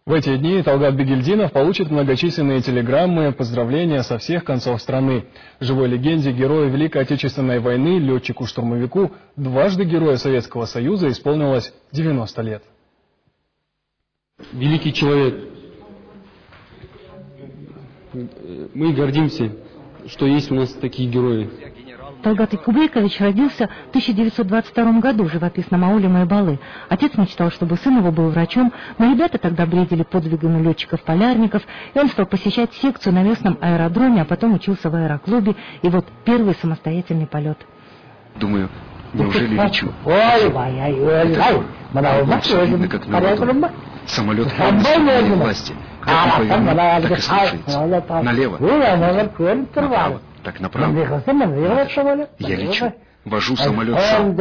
В эти дни Талгат Бигельдинов получит многочисленные телеграммы, поздравления со всех концов страны. Живой легенде героя Великой Отечественной войны, летчику-штурмовику, дважды Героя Советского Союза исполнилось 90 лет. Великий человек. Мы гордимся, что есть у нас такие герои. Талгат Якубейкович родился в 1922 году в живописном ауле Майбалы. Отец мечтал, чтобы сын его был врачом, но ребята тогда бредили подвигами летчиков-полярников, и он стал посещать секцию на местном аэродроме, а потом учился в аэроклубе, и вот первый самостоятельный полет. Думаю, неужели лечу? Это видно, как народу. Самолет полностью в власти. Как он повернул, так и слушается. Налево, направо, так направо. Я лечу, вожу самолет сам.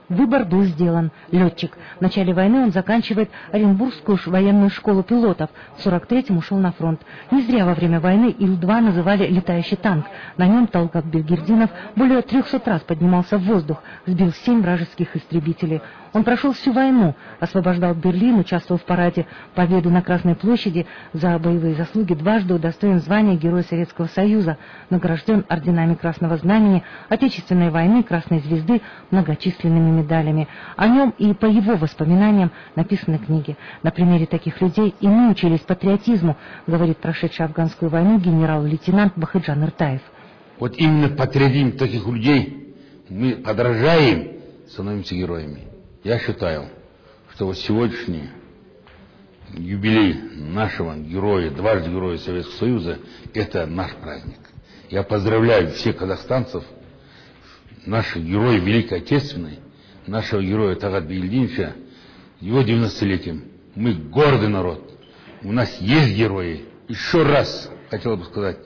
Выбор был сделан. Летчик. В начале войны он заканчивает Оренбургскую военную школу пилотов. В 43-м ушел на фронт. Не зря во время войны Ил-2 называли «летающий танк». На нем Талгат Бигельдинов более 300 раз поднимался в воздух, сбил 7 вражеских истребителей. Он прошел всю войну, освобождал Берлин, участвовал в параде Победы на Красной площади, за боевые заслуги дважды удостоен звания Героя Советского Союза, награжден орденами Красного Знамени, Отечественной войны, Красной Звезды, многочисленными медалями. О нем и по его воспоминаниям написаны книги. На примере таких людей и мы учились патриотизму, говорит прошедший афганскую войну генерал-лейтенант Бахыджан Иртаев. Вот именно патриотизм таких людей мы подражаем, становимся героями. Я считаю, что вот сегодняшний юбилей нашего героя, дважды Героя Советского Союза, это наш праздник. Я поздравляю всех казахстанцев, наших героев Великой Отечественной, нашего героя Талгата Бигельдиновича, его 90-летием. Мы гордый народ, у нас есть герои. Еще раз хотел бы сказать,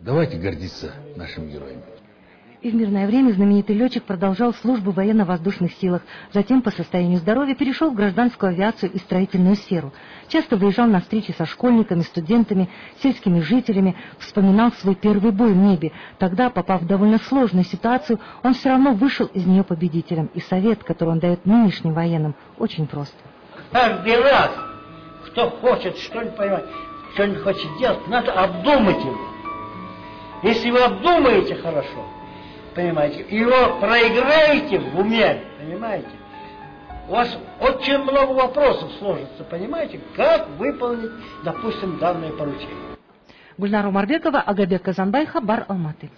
давайте гордиться нашими героями. И в мирное время знаменитый летчик продолжал службу в военно-воздушных силах. Затем по состоянию здоровья перешел в гражданскую авиацию и строительную сферу. Часто выезжал на встречи со школьниками, студентами, сельскими жителями, вспоминал свой первый бой в небе. Тогда, попав в довольно сложную ситуацию, он все равно вышел из нее победителем. И совет, который он дает нынешним военным, очень прост. Каждый раз, кто хочет что-нибудь понимать, что-нибудь хочет делать, надо обдумать его. Если вы обдумаете хорошо, понимаете, его проиграете в уме, понимаете, у вас очень много вопросов сложится, понимаете, как выполнить, допустим, данное поручение. Гульнара Умарбекова, Агабек Казанбай, Хабар, Алматы.